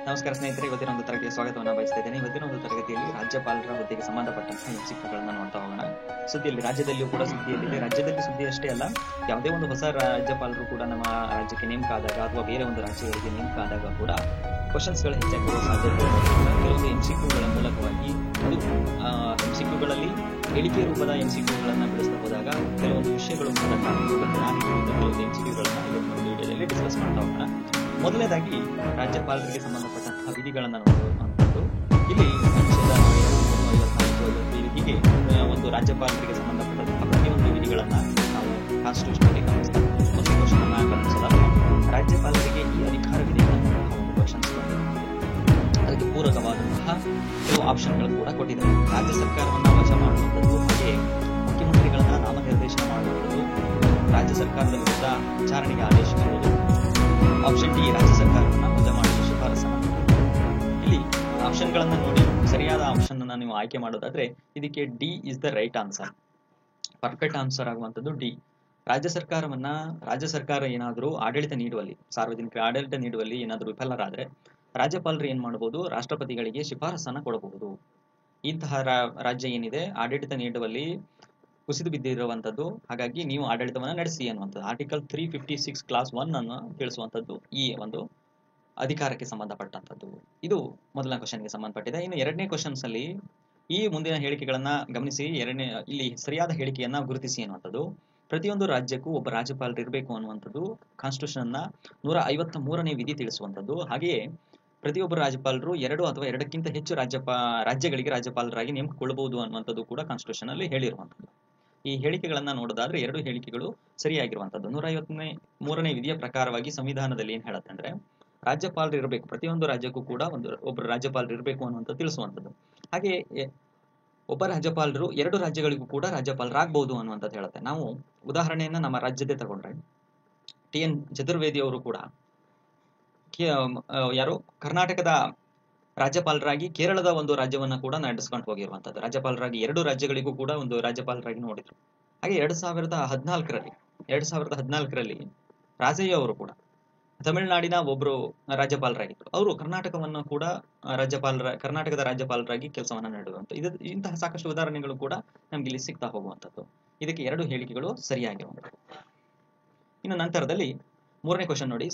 ನಮಸ್ಕಾರ ಸ್ನೇಹಿತರೆ, ಇವತ್ತಿನ ಒಂದು ತರಗತಿಗೆ ಸ್ವಾಗತವನ್ನು ಬಯಸ್ತಾ ಇದ್ದೇನೆ. ಇವತ್ತಿನ ಒಂದು ತರಗತಿಯಲ್ಲಿ ರಾಜ್ಯಪಾಲರ ಹುದ್ದೆಗೆ ಸಂಬಂಧಪಟ್ಟಂತಹ ಎಂಸಿಕ್ಯೂಗಳನ್ನ ನೋಡ್ತಾ ಹೋಗೋಣ. ಸುದ್ದಿಯಲ್ಲಿ ರಾಜ್ಯದಲ್ಲಿಯೂ ಕೂಡ ಸುದ್ದಿಯಲ್ಲಿದೆ. ರಾಜ್ಯದಲ್ಲಿ ಸುದ್ದಿ ಅಷ್ಟೇ ಅಲ್ಲ, ಯಾವುದೇ ಒಂದು ಹೊಸ ರಾಜ್ಯಪಾಲರು ಕೂಡ ನಮ್ಮ ರಾಜ್ಯಕ್ಕೆ ನೇಮಕ ಆದಾಗ ಅಥವಾ ಬೇರೆ ಒಂದು ರಾಜ್ಯಗಳಿಗೆ ನೇಮಕ ಆದಾಗ ಕೂಡ ಕ್ವಶನ್ಸ್ಗಳು ಹೆಚ್ಚಾಗಿರುವ ಸಾಧ್ಯತೆ ಕೆಲವೊಂದು ಎಂಸಿಕ್ಯೂಗಳ ಮೂಲಕವಾಗಿ ಅದು ಎಂಸಿಕ್ಯೂಗಳಲ್ಲಿ ಹೇಳಿಕೆ ರೂಪದ ಎಂಸಿಕ್ಯೂಗಳನ್ನ ಬಿಡಿಸ್ತಾ ಹೋದಾಗ ಕೆಲವೊಂದು ವಿಷಯಗಳು ಕೂಡ ಕೆಲವೊಂದು ಎಂಸಿಕ್ಯೂಗಳನ್ನ ಇವತ್ತಿನ ವಿಡಿಯೋದಲ್ಲಿ ಡಿಸ್ಕಸ್ ಮಾಡ್ತಾ ಹೋಗೋಣ. ಮೊದಲನೇದಾಗಿ ರಾಜ್ಯಪಾಲರಿಗೆ ಸಂಬಂಧಪಟ್ಟಂತಹ ವಿಧಿಗಳನ್ನ ನೋಡುವಂಥದ್ದು. ಇಲ್ಲಿ ಹೀಗೆ ಒಂದು ರಾಜ್ಯಪಾಲರಿಗೆ ಸಂಬಂಧಪಟ್ಟಂತಹ ಪ್ರತಿಯೊಂದು ವಿಧಿಗಳನ್ನ ನಾವು ಕಾನ್ಸ್ಟಿಟ್ಯೂಷನ್ ಮೊದಲ ಕ್ವಶನ್ ಗಮನಿಸೋದಾದ್ರೆ, ರಾಜ್ಯಪಾಲರಿಗೆ ಈ ಅಧಿಕಾರವಿದೆ ಅನ್ನುವಂತಹ ಒಂದು ಕ್ವಶನ್ಸ್ ಅದಕ್ಕೆ ಪೂರಕವಾದಂತಹ ಕೆಲವು ಆಪ್ಷನ್ಗಳು ಕೂಡ ಕೊಟ್ಟಿದ್ದಾರೆ. ರಾಜ್ಯ ಸರ್ಕಾರವನ್ನ ವಜ ಮಾಡುವಂಥದ್ದು, ಹಾಗೆ ಮುಖ್ಯಮಂತ್ರಿಗಳನ್ನ ನಾಮನಿರ್ದೇಶನ ಮಾಡುವಂಥದ್ದು, ರಾಜ್ಯ ಸರ್ಕಾರದ ವಿರುದ್ಧ ವಿಚಾರಣೆಗೆ ಆದೇಶಿಸುವುದು. ಆಪ್ಷನ್ ಡಿ, ರಾಜ್ಯ ಸರ್ಕಾರವನ್ನ ವಜಾ ಮಾಡಲು ಶಿಫಾರಸನ್ನು. ಇಲ್ಲಿ ಆಪ್ಷನ್ಗಳನ್ನ ನೋಡಿ ಸರಿಯಾದ ಆಪ್ಷನ್ ಅನ್ನ ನೀವು ಆಯ್ಕೆ ಮಾಡೋದಾದ್ರೆ ಇದಕ್ಕೆ D is the right answer. Perfect answer ಆಗುವಂಥದ್ದು ಡಿ. ರಾಜ್ಯ ಸರ್ಕಾರ ಏನಾದರೂ ಆಡಳಿತ ನೀಡುವಲ್ಲಿ, ಸಾರ್ವಜನಿಕ ಆಡಳಿತ ನೀಡುವಲ್ಲಿ ಏನಾದರೂ ವಿಫಲರಾದ್ರೆ ರಾಜ್ಯಪಾಲರು ಏನ್ ಮಾಡಬಹುದು, ರಾಷ್ಟ್ರಪತಿಗಳಿಗೆ ಶಿಫಾರಸನ್ನ ಕೊಡಬಹುದು. ಇಂತಹ ರಾಜ್ಯ ಏನಿದೆ ಆಡಳಿತ ನೀಡುವಲ್ಲಿ ಕುಸಿದು ಬಿದ್ದಿರುವಂತದ್ದು, ಹಾಗಾಗಿ ನೀವು ಆಡಳಿತವನ್ನ ನಡೆಸಿ ಅನ್ನುವಂಥದ್ದು. ಆರ್ಟಿಕಲ್ 356 ಕ್ಲಾಸ್ 1 ಅನ್ನು ತಿಳಿಸುವಂತದ್ದು ಈ ಒಂದು ಅಧಿಕಾರಕ್ಕೆ ಸಂಬಂಧಪಟ್ಟಂತದ್ದು. ಇದು ಮೊದಲನೇ ಕ್ವಶನ್ಗೆ ಸಂಬಂಧಪಟ್ಟಿದೆ. ಇನ್ನು ಎರಡನೇ ಕ್ವಶನ್ಸ್ ಅಲ್ಲಿ ಈ ಮುಂದಿನ ಹೇಳಿಕೆಗಳನ್ನ ಗಮನಿಸಿ. ಇಲ್ಲಿ ಸರಿಯಾದ ಹೇಳಿಕೆಯನ್ನ ಗುರುತಿಸಿ ಅನ್ನುವಂಥದ್ದು. ಪ್ರತಿಯೊಂದು ರಾಜ್ಯಕ್ಕೂ ಒಬ್ಬ ರಾಜ್ಯಪಾಲರು ಇರಬೇಕು ಅನ್ನುವಂಥದ್ದು ಕಾನ್ಸ್ಟಿಟ್ಯೂಷನ್ ನ 153ನೇ ವಿಧಿ ತಿಳಿಸುವಂಥದ್ದು. ಹಾಗೆಯೇ ಪ್ರತಿಯೊಬ್ಬರು ರಾಜ್ಯಪಾಲರು 2 ಅಥವಾ 2ಕ್ಕಿಂತ ಹೆಚ್ಚು ರಾಜ್ಯಗಳಿಗೆ ರಾಜ್ಯಪಾಲರಾಗಿ ನೇಮಕಗೊಳ್ಳಬಹುದು ಅನ್ನುವಂಥದ್ದು ಕೂಡ ಕಾನ್ಸ್ಟಿಟ್ಯೂಷನ್ ಅಲ್ಲಿ ಹೇಳಿರುವಂಥದ್ದು. ಈ ಹೇಳಿಕೆಗಳನ್ನ ನೋಡೋದಾದ್ರೆ ಎರಡು ಹೇಳಿಕೆಗಳು ಸರಿಯಾಗಿರುವಂತದ್ದು. 153ನೇ ವಿಧಿಯ ಪ್ರಕಾರವಾಗಿ ಸಂವಿಧಾನದಲ್ಲಿ ಏನ್ ಹೇಳುತ್ತೆ ಅಂದ್ರೆ, ರಾಜ್ಯಪಾಲರು ಇರಬೇಕು, ಪ್ರತಿಯೊಂದು ರಾಜ್ಯಕ್ಕೂ ಕೂಡ ಒಬ್ಬರು ರಾಜ್ಯಪಾಲರು ಇರಬೇಕು ಅನ್ನುವಂಥ ತಿಳಿಸುವಂಥದ್ದು. ಹಾಗೆ ಒಬ್ಬ ರಾಜ್ಯಪಾಲರು 2 ರಾಜ್ಯಗಳಿಗೂ ಕೂಡ ರಾಜ್ಯಪಾಲರಾಗಬಹುದು ಅನ್ನುವಂಥದ್ದು ಹೇಳುತ್ತೆ. ನಾವು ಉದಾಹರಣೆಯನ್ನ ನಮ್ಮ ರಾಜ್ಯದೇ ತಗೊಂಡ್ರೆ TN ಚತುರ್ವೇದಿ ಅವರು ಕೂಡ ಯಾರು ಕರ್ನಾಟಕದ ರಾಜ್ಯಪಾಲರಾಗಿ ಕೇರಳದ ಒಂದು ರಾಜ್ಯವನ್ನ ಕೂಡ ನಡೆಸ್ಕೊಂಡು ಹೋಗಿರುವಂತದ್ದು. ರಾಜ್ಯಪಾಲರಾಗಿ 2 ರಾಜ್ಯಗಳಿಗೂ ಕೂಡ ಒಂದು ರಾಜ್ಯಪಾಲರಾಗಿ ನೋಡಿದ್ರು. ಹಾಗೆ 2014ರಲ್ಲಿ ರಾಜಯ್ಯ ಅವರು ಕೂಡ ತಮಿಳುನಾಡಿನ ಒಬ್ರು ರಾಜ್ಯಪಾಲರಾಗಿದ್ರು. ಅವರು ಕರ್ನಾಟಕವನ್ನು ಕೂಡ ಕರ್ನಾಟಕದ ರಾಜ್ಯಪಾಲರಾಗಿ ಕೆಲಸವನ್ನ ನೀಡುವಂತ ಇಂತಹ ಸಾಕಷ್ಟು ಉದಾಹರಣೆಗಳು ಕೂಡ ನಮ್ಗೆ ಇಲ್ಲಿ ಸಿಗ್ತಾ ಹೋಗುವಂತದ್ದು. ಇದಕ್ಕೆ 2 ಹೇಳಿಕೆಗಳು ಸರಿಯಾಗಿರುವಂತದ್ದು. ಇನ್ನು ನಂತರದಲ್ಲಿ 3ನೇ ಕ್ವಶನ್ ನೋಡಿ.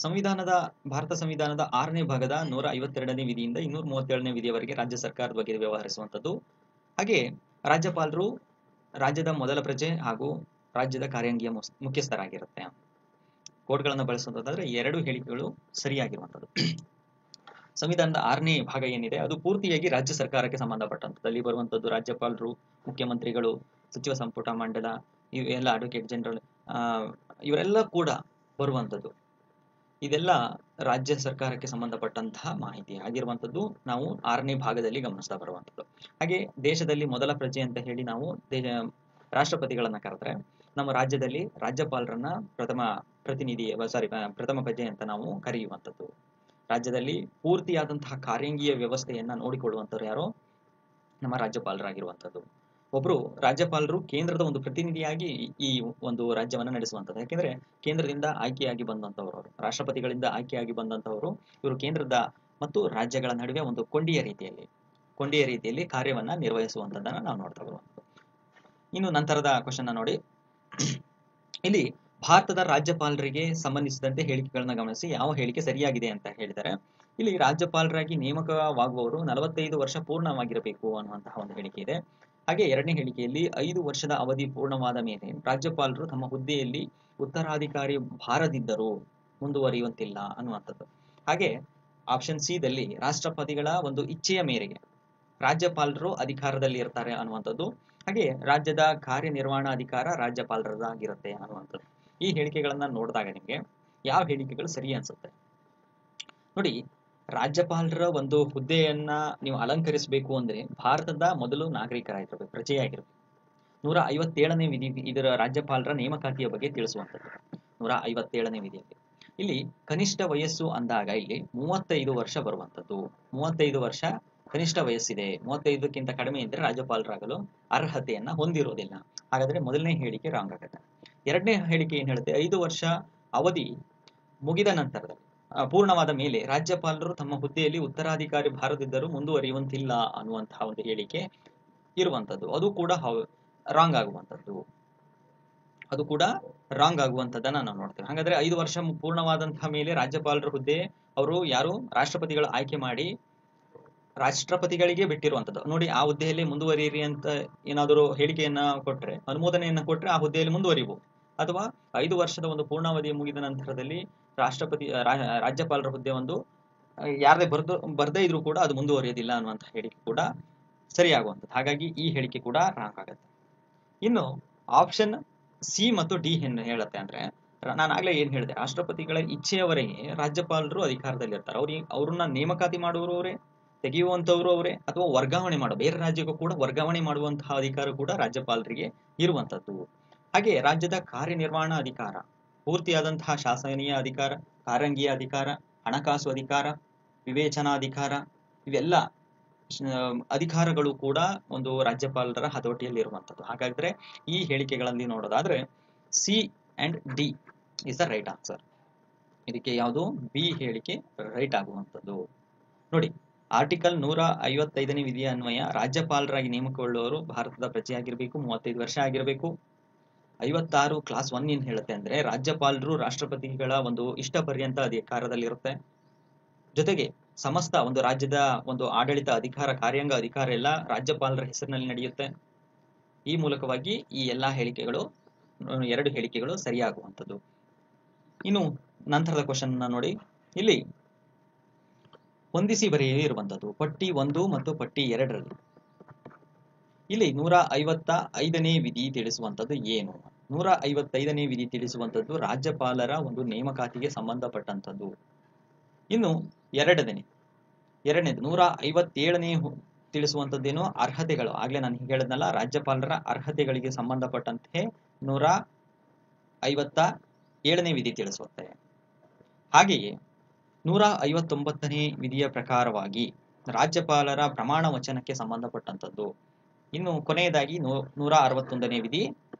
ಭಾರತ ಸಂವಿಧಾನದ 6ನೇ ಭಾಗದ 152ನೇ ವಿಧಿಯಿಂದ 237ನೇ ವಿಧಿಯವರೆಗೆ ರಾಜ್ಯ ಸರ್ಕಾರದ ಬಗ್ಗೆ ವ್ಯವಹರಿಸುವಂಥದ್ದು. ಹಾಗೆ ರಾಜ್ಯಪಾಲರು ರಾಜ್ಯದ ಮೊದಲ ಪ್ರಜೆ ಹಾಗೂ ರಾಜ್ಯದ ಕಾರ್ಯಾಂಗೀಯ ಮುಖ್ಯಸ್ಥರಾಗಿರುತ್ತೆ. ಕೋಡ್ಗಳನ್ನು ಬಳಸುವುದಾದ್ರೆ 2 ಹೇಳಿಕೆಗಳು ಸರಿಯಾಗಿರುವಂಥದ್ದು. ಸಂವಿಧಾನದ 6ನೇ ಭಾಗ ಏನಿದೆ ಅದು ಪೂರ್ತಿಯಾಗಿ ರಾಜ್ಯ ಸರ್ಕಾರಕ್ಕೆ ಸಂಬಂಧಪಟ್ಟಂಥದ್ದು. ಅಲ್ಲಿ ಬರುವಂತದ್ದು ರಾಜ್ಯಪಾಲರು, ಮುಖ್ಯಮಂತ್ರಿಗಳು, ಸಚಿವ ಸಂಪುಟ ಮಂಡಲ, ಇವೆಲ್ಲ ಅಡ್ವೊಕೇಟ್ ಜನರಲ್ ಇವರೆಲ್ಲ ಕೂಡ ಬರುವಂಥದ್ದು. ಇದೆಲ್ಲ ರಾಜ್ಯ ಸರ್ಕಾರಕ್ಕೆ ಸಂಬಂಧಪಟ್ಟಂತಹ ಮಾಹಿತಿ ಆಗಿರುವಂಥದ್ದು ನಾವು 6ನೇ ಭಾಗದಲ್ಲಿ ಗಮನಿಸ್ತಾ ಬರುವಂಥದ್ದು. ಹಾಗೆ ದೇಶದಲ್ಲಿ ಮೊದಲ ಪ್ರಜೆ ಅಂತ ಹೇಳಿ ನಾವು ರಾಷ್ಟ್ರಪತಿಗಳನ್ನ ಕರೆದ್ರೆ, ನಮ್ಮ ರಾಜ್ಯದಲ್ಲಿ ರಾಜ್ಯಪಾಲರನ್ನ ಪ್ರಥಮ ಪ್ರಜೆ ಅಂತ ನಾವು ಕರೆಯುವಂಥದ್ದು. ರಾಜ್ಯದಲ್ಲಿ ಪೂರ್ತಿಯಾದಂತಹ ಕಾರ್ಯಾಂಗೀಯ ವ್ಯವಸ್ಥೆಯನ್ನ ನೋಡಿಕೊಳ್ಳುವಂಥವ್ರು ಯಾರು, ನಮ್ಮ ರಾಜ್ಯಪಾಲರಾಗಿರುವಂಥದ್ದು. ಒಬ್ರು ರಾಜ್ಯಪಾಲರು ಕೇಂದ್ರದ ಒಂದು ಪ್ರತಿನಿಧಿಯಾಗಿ ಈ ಒಂದು ರಾಜ್ಯವನ್ನ ನಡೆಸುವಂಥದ್ದು. ಯಾಕೆಂದ್ರೆ ಕೇಂದ್ರದಿಂದ ಆಯ್ಕೆಯಾಗಿ ಬಂದಂತವರು, ರಾಷ್ಟ್ರಪತಿಗಳಿಂದ ಆಯ್ಕೆಯಾಗಿ ಬಂದಂತವರು, ಇವರು ಕೇಂದ್ರದ ಮತ್ತು ರಾಜ್ಯಗಳ ನಡುವೆ ಒಂದು ಕೊಂಡಿಯ ರೀತಿಯಲ್ಲಿ ಕಾರ್ಯವನ್ನ ನಿರ್ವಹಿಸುವಂತದ್ದನ್ನ ನಾವು ನೋಡ್ತಾ ಬರುವಂಥದ್ದು. ಇನ್ನು ನಂತರದ ಕ್ವಶನ್ ನೋಡಿ. ಇಲ್ಲಿ ಭಾರತದ ರಾಜ್ಯಪಾಲರಿಗೆ ಸಂಬಂಧಿಸಿದಂತೆ ಹೇಳಿಕೆಗಳನ್ನ ಗಮನಿಸಿ ಯಾವ ಹೇಳಿಕೆ ಸರಿಯಾಗಿದೆ ಅಂತ ಹೇಳಿದರೆ, ಇಲ್ಲಿ ರಾಜ್ಯಪಾಲರಾಗಿ ನೇಮಕವಾಗುವವರು 45 ವರ್ಷ ಪೂರ್ಣವಾಗಿರಬೇಕು ಅನ್ನುವಂತಹ ಒಂದು ಹೇಳಿಕೆ ಇದೆ. ಹಾಗೆ 2ನೇ ಹೇಳಿಕೆಯಲ್ಲಿ 5 ವರ್ಷದ ಅವಧಿ ಪೂರ್ಣವಾದ ಮೇಲೆ ರಾಜ್ಯಪಾಲರು ತಮ್ಮ ಹುದ್ದೆಯಲ್ಲಿ ಉತ್ತರಾಧಿಕಾರಿ ಬಾರದಿದ್ದರೂ ಮುಂದುವರಿಯುವಂತಿಲ್ಲ ಅನ್ನುವಂಥದ್ದು. ಹಾಗೆ ಆಪ್ಷನ್ ಸಿ ದಲ್ಲಿ ರಾಷ್ಟ್ರಪತಿಗಳ ಒಂದು ಇಚ್ಛೆಯ ಮೇರೆಗೆ ರಾಜ್ಯಪಾಲರು ಅಧಿಕಾರದಲ್ಲಿ ಇರ್ತಾರೆ ಅನ್ನುವಂಥದ್ದು. ಹಾಗೆ ರಾಜ್ಯದ ಕಾರ್ಯನಿರ್ವಹಣಾ ಅಧಿಕಾರ ರಾಜ್ಯಪಾಲರದಾಗಿರುತ್ತೆ ಅನ್ನುವಂಥದ್ದು. ಈ ಹೇಳಿಕೆಗಳನ್ನ ನೋಡಿದಾಗ ನಿಮ್ಗೆ ಯಾವ ಹೇಳಿಕೆಗಳು ಸರಿ ಅನ್ಸುತ್ತೆ ನೋಡಿ. ರಾಜ್ಯಪಾಲರ ಒಂದು ಹುದ್ದೆಯನ್ನ ನೀವು ಅಲಂಕರಿಸಬೇಕು ಅಂದ್ರೆ ಭಾರತದ ಮೊದಲು ನಾಗರಿಕರಾಗಿರ್ಬೇಕು, ಪ್ರಜೆಯಾಗಿರ್ಬೇಕು. 157ನೇ ವಿಧಿ ಇದರ ರಾಜ್ಯಪಾಲರ ನೇಮಕಾತಿಯ ಬಗ್ಗೆ ತಿಳಿಸುವಂಥದ್ದು. 157ನೇ ವಿಧಿಯಲ್ಲಿ ಇಲ್ಲಿ ಕನಿಷ್ಠ ವಯಸ್ಸು ಅಂದಾಗ ಇಲ್ಲಿ 35 ವರ್ಷ ಬರುವಂಥದ್ದು. 35 ವರ್ಷ ಕನಿಷ್ಠ ವಯಸ್ಸಿದೆ. 35ಕ್ಕಿಂತ ಕಡಿಮೆ ಇದ್ರೆ ರಾಜ್ಯಪಾಲರಾಗಲು ಅರ್ಹತೆಯನ್ನ ಹೊಂದಿರೋದಿಲ್ಲ. ಹಾಗಾದ್ರೆ ಮೊದಲನೇ ಹೇಳಿಕೆ ರಾಂಗ್ ಆಗುತ್ತೆ. 2ನೇ ಹೇಳಿಕೆ ಏನ್ ಹೇಳುತ್ತೆ, 5 ವರ್ಷ ಅವಧಿ ಮುಗಿದ ನಂತರದಲ್ಲಿ ಪೂರ್ಣವಾದ ಮೇಲೆ ರಾಜ್ಯಪಾಲರು ತಮ್ಮ ಹುದ್ದೆಯಲ್ಲಿ ಉತ್ತರಾಧಿಕಾರಿ ಬಾರದಿದ್ದರೂ ಮುಂದುವರಿಯುವಂತಿಲ್ಲ ಅನ್ನುವಂತಹ ಒಂದು ಹೇಳಿಕೆ ಇರುವಂತದ್ದು. ಅದು ಕೂಡ ರಾಂಗ್ ಆಗುವಂತದ್ದು. ಅದು ಕೂಡ ರಾಂಗ್ ಆಗುವಂತದ್ದನ್ನ ನಾವು ನೋಡ್ತೇವೆ. ಹಾಗಾದ್ರೆ 5 ವರ್ಷ ಪೂರ್ಣವಾದಂತಹ ಮೇಲೆ ರಾಜ್ಯಪಾಲರ ಹುದ್ದೆ ಅವರು ಯಾರು ರಾಷ್ಟ್ರಪತಿಗಳು ಆಯ್ಕೆ ಮಾಡಿ ರಾಷ್ಟ್ರಪತಿಗಳಿಗೆ ಬಿಟ್ಟಿರುವಂತದ್ದು. ನೋಡಿ, ಆ ಹುದ್ದೆಯಲ್ಲಿ ಮುಂದುವರಿಯಿರಿ ಅಂತ ಏನಾದರೂ ಹೇಳಿಕೆಯನ್ನ ಕೊಟ್ರೆ, ಅನುಮೋದನೆಯನ್ನ ಕೊಟ್ರೆ ಆ ಹುದ್ದೆಯಲ್ಲಿ ಮುಂದುವರಿಬಹುದು. ಅಥವಾ 5 ವರ್ಷದ ಒಂದು ಪೂರ್ಣಾವಧಿ ಮುಗಿದ ನಂತರದಲ್ಲಿ ರಾಜ್ಯಪಾಲರ ಹುದ್ದೆ ಒಂದು ಯಾರದೇ ಬರ್ದೇ ಇದ್ರೂ ಕೂಡ ಅದು ಮುಂದುವರಿಯೋದಿಲ್ಲ ಅನ್ನುವಂಥ ಹೇಳಿಕೆ ಕೂಡ ಸರಿಯಾಗುವಂಥದ್ದು. ಹಾಗಾಗಿ ಈ ಹೇಳಿಕೆ ಕೂಡ ರಾಂಗ್ ಆಗುತ್ತೆ. ಇನ್ನು ಆಪ್ಷನ್ ಸಿ ಮತ್ತು ಡಿ ಏನು ಹೇಳುತ್ತೆ ಅಂದ್ರೆ, ನಾನು ಆಗ್ಲೇ ಏನ್ ಹೇಳಿದೆ, ರಾಷ್ಟ್ರಪತಿಗಳ ಇಚ್ಛೆಯವರೆಗೆ ರಾಜ್ಯಪಾಲರು ಅಧಿಕಾರದಲ್ಲಿ ಇರ್ತಾರೆ. ಅವ್ರನ್ನ ನೇಮಕಾತಿ ಮಾಡುವವರೇ, ತೆಗೆಯುವಂತವ್ರು ಅವರೇ, ಅಥವಾ ವರ್ಗಾವಣೆ ಬೇರೆ ರಾಜ್ಯಕ್ಕೂ ಕೂಡ ವರ್ಗಾವಣೆ ಮಾಡುವಂತಹ ಅಧಿಕಾರ ಕೂಡ ರಾಜ್ಯಪಾಲರಿಗೆ ಇರುವಂತದ್ದು. ಹಾಗೆ ರಾಜ್ಯದ ಕಾರ್ಯನಿರ್ವಹಣಾ ಅಧಿಕಾರ, ಪೂರ್ತಿಯಾದಂತಹ ಶಾಸನೀಯ ಅಧಿಕಾರ, ಕಾರಂಗಿಯ ಅಧಿಕಾರ, ಹಣಕಾಸು ಅಧಿಕಾರ, ವಿವೇಚನಾಧಿಕಾರ, ಇವೆಲ್ಲ ಅಧಿಕಾರಗಳು ಕೂಡ ಒಂದು ರಾಜ್ಯಪಾಲರ ಹತೋಟಿಯಲ್ಲಿ ಇರುವಂತದ್ದು. ಹಾಗಾದ್ರೆ ಈ ಹೇಳಿಕೆಗಳಲ್ಲಿ ನೋಡೋದಾದ್ರೆ C and D is the right answer. ಇದಕ್ಕೆ ಯಾವುದು ಬಿ ಹೇಳಿಕೆ ರೈಟ್ ಆಗುವಂಥದ್ದು. ನೋಡಿ, ಆರ್ಟಿಕಲ್ 155ನೇ ವಿಧಿಯ ಅನ್ವಯ ರಾಜ್ಯಪಾಲರಾಗಿ ನೇಮಕಗೊಳ್ಳುವವರು ಭಾರತದ ಪ್ರಜೆಯಾಗಿರ್ಬೇಕು, 35 ವರ್ಷ ಆಗಿರಬೇಕು. 56 ಕ್ಲಾಸ್ 1 ಏನ್ ಹೇಳುತ್ತೆ ಅಂದ್ರೆ, ರಾಜ್ಯಪಾಲರು ರಾಷ್ಟ್ರಪತಿಗಳ ಒಂದು ಇಷ್ಟ ಪರ್ಯಂತ ಅಧಿಕಾರದಲ್ಲಿರುತ್ತೆ. ಜೊತೆಗೆ ಸಮಸ್ತ ಒಂದು ರಾಜ್ಯದ ಒಂದು ಆಡಳಿತ ಅಧಿಕಾರ, ಕಾರ್ಯಾಂಗ ಅಧಿಕಾರ ಎಲ್ಲ ರಾಜ್ಯಪಾಲರ ಹೆಸರಿನಲ್ಲಿ ನಡೆಯುತ್ತೆ. ಈ ಮೂಲಕವಾಗಿ ಈ ಎಲ್ಲಾ ಹೇಳಿಕೆಗಳು, 2 ಹೇಳಿಕೆಗಳು ಸರಿಯಾಗುವಂಥದ್ದು. ಇನ್ನು ನಂತರದ ಕ್ವಶನ್ ನೋಡಿ, ಇಲ್ಲಿ ಹೊಂದಿಸಿ ಬರೆಯಿರುವಂಥದ್ದು ಪಟ್ಟಿ 1 ಮತ್ತು ಪಟ್ಟಿ 2ರಲ್ಲಿ ಇಲ್ಲಿ 155ನೇ ವಿಧಿ ತಿಳಿಸುವಂಥದ್ದು ಏನು? 155ನೇ ವಿಧಿ ತಿಳಿಸುವಂಥದ್ದು ರಾಜ್ಯಪಾಲರ ಒಂದು ನೇಮಕಾತಿಗೆ ಸಂಬಂಧಪಟ್ಟಂಥದ್ದು. ಇನ್ನು ಎರಡನೇದು 157ನೇ ತಿಳಿಸುವಂಥದ್ದೇನು? ಅರ್ಹತೆಗಳು. ಆಗ್ಲೇ ನಾನು ಹೇಳಿದ್ನಲ್ಲ, ರಾಜ್ಯಪಾಲರ ಅರ್ಹತೆಗಳಿಗೆ ಸಂಬಂಧಪಟ್ಟಂತೆ 157ನೇ ವಿಧಿ ತಿಳಿಸುತ್ತೆ. ಹಾಗೆಯೇ 159ನೇ ವಿಧಿಯ ಪ್ರಕಾರವಾಗಿ ರಾಜ್ಯಪಾಲರ ಪ್ರಮಾಣ ವಚನಕ್ಕೆ ಸಂಬಂಧಪಟ್ಟಂಥದ್ದು. ಇನ್ನು ಕೊನೆಯದಾಗಿ 161ನೇ ವಿಧಿ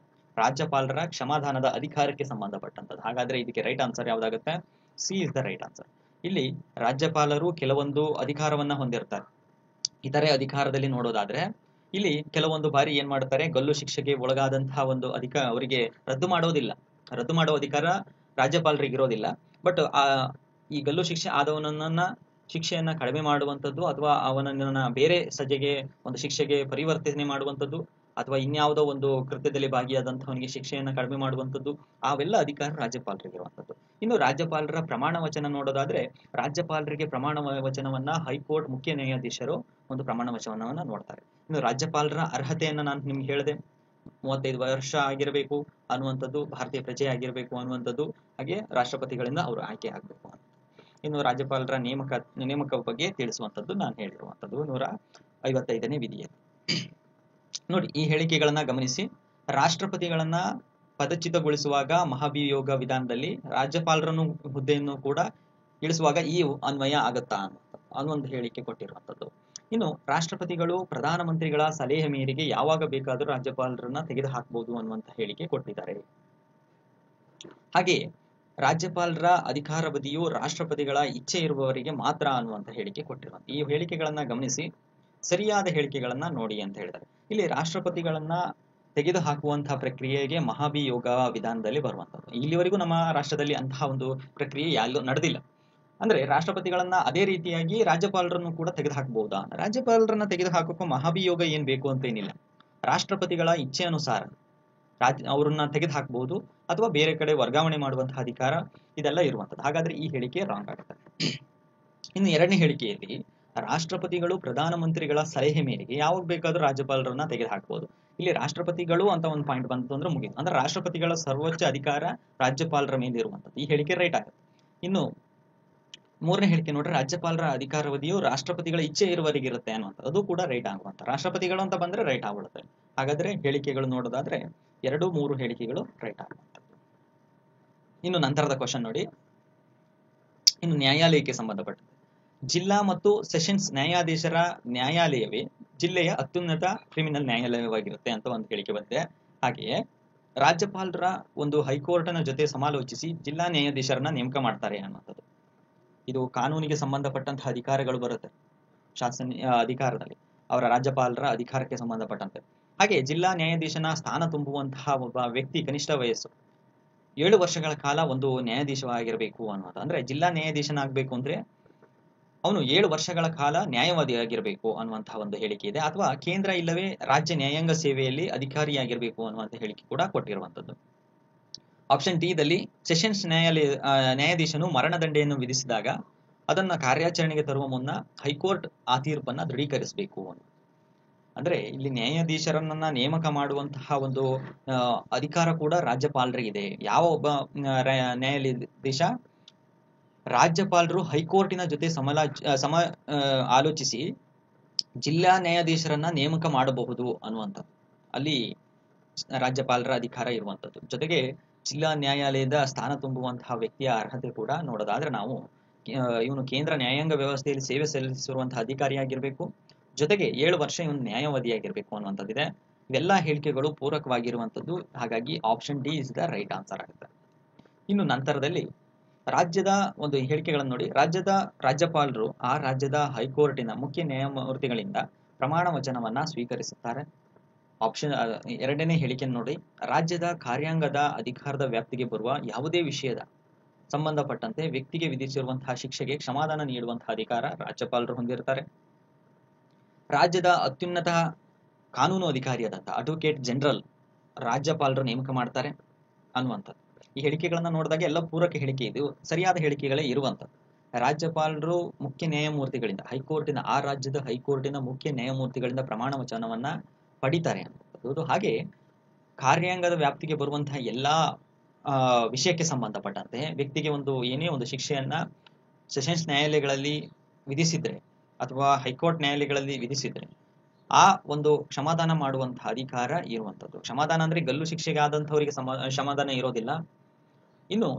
ರಾಜ್ಯಪಾಲರ ಕ್ಷಮಾದಾನದ ಅಧಿಕಾರಕ್ಕೆ ಸಂಬಂಧಪಟ್ಟಂಥದ್ದು. ಹಾಗಾದ್ರೆ ಇದಕ್ಕೆ ರೈಟ್ ಆನ್ಸರ್ ಯಾವ್ದಾಗುತ್ತೆ? C is the right answer. ಇಲ್ಲಿ ರಾಜ್ಯಪಾಲರು ಕೆಲವೊಂದು ಅಧಿಕಾರವನ್ನ ಹೊಂದಿರ್ತಾರೆ. ಇತರೆ ಅಧಿಕಾರದಲ್ಲಿ ನೋಡೋದಾದ್ರೆ ಇಲ್ಲಿ ಕೆಲವೊಂದು ಬಾರಿ ಏನ್ ಮಾಡ್ತಾರೆ, ಗಲ್ಲು ಶಿಕ್ಷೆಗೆ ಒಳಗಾದಂತಹ ಒಂದು ಅವರಿಗೆ ರದ್ದು ಮಾಡೋ ಅಧಿಕಾರ ರಾಜ್ಯಪಾಲರಿಗೆ ಇರೋದಿಲ್ಲ. ಬಟ್ ಈ ಗಲ್ಲು ಶಿಕ್ಷೆ ಆದವನನ್ನ ಶಿಕ್ಷೆಯನ್ನ ಕಡಿಮೆ ಮಾಡುವಂಥದ್ದು, ಅಥವಾ ಅವನನ್ನ ಬೇರೆ ಸಜೆಗೆ ಒಂದು ಶಿಕ್ಷೆಗೆ ಪರಿವರ್ತನೆ ಮಾಡುವಂಥದ್ದು, ಅಥವಾ ಇನ್ಯಾವುದೋ ಒಂದು ಕೃತ್ಯದಲ್ಲಿ ಭಾಗಿಯಾದಂತಹವನಿಗೆ ಶಿಕ್ಷೆಯನ್ನ ಕಡಿಮೆ ಮಾಡುವಂಥದ್ದು, ಅವೆಲ್ಲ ಅಧಿಕಾರ ರಾಜ್ಯಪಾಲರಿಗೆ ಇರುವಂಥದ್ದು. ಇನ್ನು ರಾಜ್ಯಪಾಲರ ಪ್ರಮಾಣ ವಚನ ನೋಡೋದಾದ್ರೆ, ರಾಜ್ಯಪಾಲರಿಗೆ ಪ್ರಮಾಣ ವಚನವನ್ನ ಹೈಕೋರ್ಟ್ ಮುಖ್ಯ ನ್ಯಾಯಾಧೀಶರು ಒಂದು ಪ್ರಮಾಣ ವಚನವನ್ನ ನೋಡ್ತಾರೆ. ಇನ್ನು ರಾಜ್ಯಪಾಲರ ಅರ್ಹತೆಯನ್ನ ನಾನು ನಿಮ್ಗೆ ಹೇಳಿದೆ, 35 ವರ್ಷ ಆಗಿರಬೇಕು ಅನ್ನುವಂಥದ್ದು, ಭಾರತೀಯ ಪ್ರಜೆ ಆಗಿರಬೇಕು ಅನ್ನುವಂಥದ್ದು, ಹಾಗೆ ರಾಷ್ಟ್ರಪತಿಗಳಿಂದ ಅವರು ಆಯ್ಕೆ ಆಗ್ಬೇಕು. ಇನ್ನು ರಾಜ್ಯಪಾಲರ ನೇಮಕ ಬಗ್ಗೆ ತಿಳಿಸುವಂಥದ್ದು ನಾನು ಹೇಳಿರುವಂಥದ್ದು 155ನೇ ವಿಧಿಯಲ್ಲಿ. ನೋಡಿ, ಈ ಹೇಳಿಕೆಗಳನ್ನ ಗಮನಿಸಿ. ರಾಷ್ಟ್ರಪತಿಗಳನ್ನ ಪದಚ್ಯುತಗೊಳಿಸುವಾಗ ಮಹಾಭಿಯೋಗ ವಿಧಾನದಲ್ಲಿ ರಾಜ್ಯಪಾಲರನ್ನು ಹುದ್ದೆಯನ್ನು ಕೂಡ ಇಳಿಸುವಾಗ ಈ ಅನ್ವಯ ಆಗತ್ತಾ ಅನ್ನೊಂದು ಹೇಳಿಕೆ ಕೊಟ್ಟಿರುವಂಥದ್ದು. ಇನ್ನು ರಾಷ್ಟ್ರಪತಿಗಳು ಪ್ರಧಾನಮಂತ್ರಿಗಳ ಸಲಹೆ ಮೇರೆಗೆ ಯಾವಾಗ ಬೇಕಾದರೂ ರಾಜ್ಯಪಾಲರನ್ನ ತೆಗೆದುಹಾಕಬಹುದು ಅನ್ನುವಂತ ಹೇಳಿಕೆ ಕೊಟ್ಟಿದ್ದಾರೆ. ಹಾಗೆಯೇ ರಾಜ್ಯಪಾಲರ ಅಧಿಕಾರಾವಧಿಯು ರಾಷ್ಟ್ರಪತಿಗಳ ಇಚ್ಛೆ ಇರುವವರಿಗೆ ಮಾತ್ರ ಅನ್ನುವಂತ ಹೇಳಿಕೆ ಕೊಟ್ಟಿರುವಂತ ಈ ಹೇಳಿಕೆಗಳನ್ನ ಗಮನಿಸಿ ಸರಿಯಾದ ಹೇಳಿಕೆಗಳನ್ನ ನೋಡಿ ಅಂತ ಹೇಳಿದ್ದಾರೆ. ಇಲ್ಲಿ ರಾಷ್ಟ್ರಪತಿಗಳನ್ನ ತೆಗೆದುಹಾಕುವಂತಹ ಪ್ರಕ್ರಿಯೆಗೆ ಮಹಾಭಿಯೋಗ ವಿಧಾನದಲ್ಲಿ ಬರುವಂತದ್ದು. ಇಲ್ಲಿವರೆಗೂ ನಮ್ಮ ರಾಷ್ಟ್ರದಲ್ಲಿ ಅಂತಹ ಒಂದು ಪ್ರಕ್ರಿಯೆ ಯಾರಿಗೂ ನಡೆದಿಲ್ಲ. ಅಂದ್ರೆ ರಾಷ್ಟ್ರಪತಿಗಳನ್ನ ಅದೇ ರೀತಿಯಾಗಿ ರಾಜ್ಯಪಾಲರನ್ನು ಕೂಡ ತೆಗೆದುಹಾಕಬಹುದಾ? ರಾಜ್ಯಪಾಲರನ್ನ ತೆಗೆದುಹಾಕಕ್ಕೂ ಮಹಾಭಿಯೋಗ ಏನ್ ಬೇಕು ಅಂತ ಏನಿಲ್ಲ. ರಾಷ್ಟ್ರಪತಿಗಳ ಇಚ್ಛೆ ಅನುಸಾರ ಅವರನ್ನ ತೆಗೆದುಹಾಕಬಹುದು, ಅಥವಾ ಬೇರೆ ಕಡೆ ವರ್ಗಾವಣೆ ಮಾಡುವಂತಹ ಅಧಿಕಾರ ಇದೆಲ್ಲ ಇರುವಂತದ್ದು. ಹಾಗಾದ್ರೆ ಈ ಹೇಳಿಕೆ ರಾಂಗ್ ಆಗುತ್ತೆ. ಇನ್ನು ಎರಡನೇ ಹೇಳಿಕೆಯಲ್ಲಿ ರಾಷ್ಟ್ರಪತಿಗಳು ಪ್ರಧಾನಮಂತ್ರಿಗಳ ಸಲಹೆ ಮೇರೆಗೆ ಯಾವಾಗ ಬೇಕಾದ್ರೂ ರಾಜ್ಯಪಾಲರನ್ನ ತೆಗೆದುಹಾಕಬಹುದು. ಇಲ್ಲಿ ರಾಷ್ಟ್ರಪತಿಗಳು ಅಂತ ಒಂದು ಪಾಯಿಂಟ್ ಬಂತು ಅಂದ್ರೆ ಮುಗಿತು. ಅಂದ್ರೆ ರಾಷ್ಟ್ರಪತಿಗಳ ಸರ್ವೋಚ್ಚ ಅಧಿಕಾರ ರಾಜ್ಯಪಾಲರ ಮೇಲೆ ಇರುವಂತದ್ದು. ಈ ಹೇಳಿಕೆ ರೈಟ್ ಆಗುತ್ತೆ. ಇನ್ನು ಮೂರನೇ ಹೇಳಿಕೆ ನೋಡ್ರೆ, ರಾಜ್ಯಪಾಲರ ಅಧಿಕಾರಾವಧಿಯು ರಾಷ್ಟ್ರಪತಿಗಳ ಇಚ್ಛೆ ಇರುವವರೆಗೆ ಇರುತ್ತೆ ಅನ್ನುವಂಥದ್ದು. ಅದು ಕೂಡ ರೈಟ್ ಆಗುವಂತ. ರಾಷ್ಟ್ರಪತಿಗಳು ಅಂತ ಬಂದ್ರೆ ರೈಟ್ ಆಗ್ಬಿಡುತ್ತೆ. ಹಾಗಾದ್ರೆ ಹೇಳಿಕೆಗಳು ನೋಡೋದಾದ್ರೆ 2-3 ಹೇಳಿಕೆಗಳು ರೈಟ್ ಆಗುವಂಥದ್ದು. ಇನ್ನು ನಂತರದ ಕ್ವಶನ್ ನೋಡಿ, ಇನ್ನು ನ್ಯಾಯಾಲಯಕ್ಕೆ ಸಂಬಂಧಪಟ್ಟಂತೆ ಜಿಲ್ಲಾ ಮತ್ತು ಸೆಷನ್ಸ್ ನ್ಯಾಯಾಧೀಶರ ನ್ಯಾಯಾಲಯವೇ ಜಿಲ್ಲೆಯ ಅತ್ಯುನ್ನತ ಕ್ರಿಮಿನಲ್ ನ್ಯಾಯಾಲಯವಾಗಿರುತ್ತೆ ಅಂತ ಒಂದು ಹೇಳಿಕೆ ಬಂದಿದೆ. ಹಾಗೆಯೇ ರಾಜ್ಯಪಾಲರ ಒಂದು ಹೈಕೋರ್ಟ್ನ ಜೊತೆ ಸಮಾಲೋಚಿಸಿ ಜಿಲ್ಲಾ ನ್ಯಾಯಾಧೀಶರನ್ನ ನೇಮಕ ಮಾಡ್ತಾರೆ ಅನ್ನುವಂಥದ್ದು. ಇದು ಕಾನೂನಿಗೆ ಸಂಬಂಧಪಟ್ಟಂತಹ ಅಧಿಕಾರಗಳು ಬರುತ್ತೆ ಅಧಿಕಾರದಲ್ಲಿ, ಅವರ ರಾಜ್ಯಪಾಲರ ಅಧಿಕಾರಕ್ಕೆ ಸಂಬಂಧಪಟ್ಟಂತೆ. ಹಾಗೆ ಜಿಲ್ಲಾ ನ್ಯಾಯಾಧೀಶನ ಸ್ಥಾನ ತುಂಬುವಂತಹ ಒಬ್ಬ ವ್ಯಕ್ತಿ ಕನಿಷ್ಠ ವಯಸ್ಸು 7 ವರ್ಷಗಳ ಕಾಲ ಒಂದು ನ್ಯಾಯಾಧೀಶವಾಗಿರಬೇಕು ಅನ್ನೋದು. ಅಂದ್ರೆ ಜಿಲ್ಲಾ ನ್ಯಾಯಾಧೀಶನಾಗಬೇಕು ಅಂದ್ರೆ ಅವನು 7 ವರ್ಷಗಳ ಕಾಲ ನ್ಯಾಯವಾದಿಯಾಗಿರ್ಬೇಕು ಅನ್ನುವಂತಹ ಒಂದು ಹೇಳಿಕೆ ಇದೆ. ಅಥವಾ ಕೇಂದ್ರ ಇಲ್ಲವೇ ರಾಜ್ಯ ನ್ಯಾಯಾಂಗ ಸೇವೆಯಲ್ಲಿ ಅಧಿಕಾರಿಯಾಗಿರ್ಬೇಕು ಅನ್ನುವಂಥ ಹೇಳಿಕೆ ಕೂಡ ಕೊಟ್ಟಿರುವಂತದ್ದು. ಆಪ್ಷನ್ ಡಿ ದಲ್ಲಿ ಸೆಷನ್ಸ್ ನ್ಯಾಯಾಧೀಶನು ಮರಣದಂಡೆಯನ್ನು ವಿಧಿಸಿದಾಗ ಅದನ್ನ ಕಾರ್ಯಾಚರಣೆಗೆ ತರುವ ಮುನ್ನ ಹೈಕೋರ್ಟ್ ಆ ತೀರ್ಪನ್ನ ದೃಢೀಕರಿಸಬೇಕು. ಅಂದ್ರೆ ಇಲ್ಲಿ ನ್ಯಾಯಾಧೀಶರನ್ನ ನೇಮಕ ಮಾಡುವಂತಹ ಒಂದು ಅಧಿಕಾರ ಕೂಡ ರಾಜ್ಯಪಾಲರಿಗಿದೆ. ಯಾವ ಒಬ್ಬ ನ್ಯಾಯಾಧೀಶ ರಾಜ್ಯಪಾಲರು ಹೈಕೋರ್ಟಿನ ಜೊತೆ ಆಲೋಚಿಸಿ ಜಿಲ್ಲಾ ನ್ಯಾಯಾಧೀಶರನ್ನ ನೇಮಕ ಮಾಡಬಹುದು ಅನ್ನುವಂಥದ್ದು ಅಲ್ಲಿ ರಾಜ್ಯಪಾಲರ ಅಧಿಕಾರ ಇರುವಂತದ್ದು. ಜೊತೆಗೆ ಜಿಲ್ಲಾ ನ್ಯಾಯಾಲಯದ ಸ್ಥಾನ ತುಂಬುವಂತಹ ವ್ಯಕ್ತಿಯ ಅರ್ಹತೆ ಕೂಡ ನೋಡೋದಾದ್ರೆ ನಾವು ಇವನು ಕೇಂದ್ರ ನ್ಯಾಯಾಂಗ ವ್ಯವಸ್ಥೆಯಲ್ಲಿ ಸೇವೆ ಸಲ್ಲಿಸಿರುವಂತಹ ಅಧಿಕಾರಿಯಾಗಿರ್ಬೇಕು, ಜೊತೆಗೆ 7 ವರ್ಷ ಇವನು ನ್ಯಾಯವಾದಿಯಾಗಿರ್ಬೇಕು ಅನ್ನುವಂಥದ್ದಿದೆ. ಇವೆಲ್ಲ ಹೇಳಿಕೆಗಳು ಪೂರಕವಾಗಿರುವಂತದ್ದು. ಹಾಗಾಗಿ option D is the right answer ಆಗುತ್ತೆ. ಇನ್ನು ನಂತರದಲ್ಲಿ ರಾಜ್ಯದ ಒಂದು ಹೇಳಿಕೆಗಳನ್ನು ನೋಡಿ. ರಾಜ್ಯದ ರಾಜ್ಯಪಾಲರು ಆ ರಾಜ್ಯದ ಹೈಕೋರ್ಟಿನ ಮುಖ್ಯ ನ್ಯಾಯಮೂರ್ತಿಗಳಿಂದ ಪ್ರಮಾಣ ವಚನವನ್ನ ಸ್ವೀಕರಿಸುತ್ತಾರೆ. ಆಪ್ಷನ್ 2ನೇ ಹೇಳಿಕೆಯನ್ನು ನೋಡಿ. ರಾಜ್ಯದ ಕಾರ್ಯಾಂಗದ ಅಧಿಕಾರದ ವ್ಯಾಪ್ತಿಗೆ ಬರುವ ಯಾವುದೇ ವಿಷಯದ ಸಂಬಂಧಪಟ್ಟಂತೆ ವ್ಯಕ್ತಿಗೆ ವಿಧಿಸಿರುವಂತಹ ಶಿಕ್ಷೆಗೆ ಕ್ಷಮಾದಾನ ನೀಡುವಂತಹ ಅಧಿಕಾರ ರಾಜ್ಯಪಾಲರು ಹೊಂದಿರ್ತಾರೆ. ರಾಜ್ಯದ ಅತ್ಯುನ್ನತ ಕಾನೂನು ಅಧಿಕಾರಿಯಾದಂತಹ ಅಡ್ವೊಕೇಟ್ ಜನರಲ್ ರಾಜ್ಯಪಾಲರು ನೇಮಕ ಮಾಡ್ತಾರೆ ಅನ್ನುವಂಥದ್ದು. ಈ ಹೇಳಿಕೆಗಳನ್ನ ನೋಡಿದಾಗ ಎಲ್ಲ ಪೂರಕ ಹೇಳಿಕೆ, ಇದು ಸರಿಯಾದ ಹೇಳಿಕೆಗಳೇ ಇರುವಂಥದ್ದು. ರಾಜ್ಯಪಾಲರು ಮುಖ್ಯ ನ್ಯಾಯಮೂರ್ತಿಗಳಿಂದ ಆ ರಾಜ್ಯದ ಹೈಕೋರ್ಟಿನ ಮುಖ್ಯ ನ್ಯಾಯಮೂರ್ತಿಗಳಿಂದ ಪ್ರಮಾಣ ವಚನವನ್ನ ಪಡಿತಾರೆ ಅನ್ನುವಂಥದ್ದು. ಹಾಗೆ ಕಾರ್ಯಾಂಗದ ವ್ಯಾಪ್ತಿಗೆ ಬರುವಂತಹ ಎಲ್ಲಾ ವಿಷಯಕ್ಕೆ ಸಂಬಂಧಪಟ್ಟಂತೆ ವ್ಯಕ್ತಿಗೆ ಏನೇ ಒಂದು ಶಿಕ್ಷೆಯನ್ನ ಸೆಷನ್ಸ್ ನ್ಯಾಯಾಲಯಗಳಲ್ಲಿ ವಿಧಿಸಿದ್ರೆ ಅಥವಾ ಹೈಕೋರ್ಟ್ ನ್ಯಾಯಾಲಯಗಳಲ್ಲಿ ವಿಧಿಸಿದ್ರೆ ಆ ಒಂದು ಕ್ಷಮಾದಾನ ಮಾಡುವಂತಹ ಅಧಿಕಾರ ಇರುವಂತದ್ದು. ಕ್ಷಮಾದಾನ ಅಂದ್ರೆ ಗಲ್ಲು ಶಿಕ್ಷೆಗೆ ಆದಂತವರಿಗೆ ಕ್ಷಮಾದಾನ ಇರೋದಿಲ್ಲ. ಇನ್ನು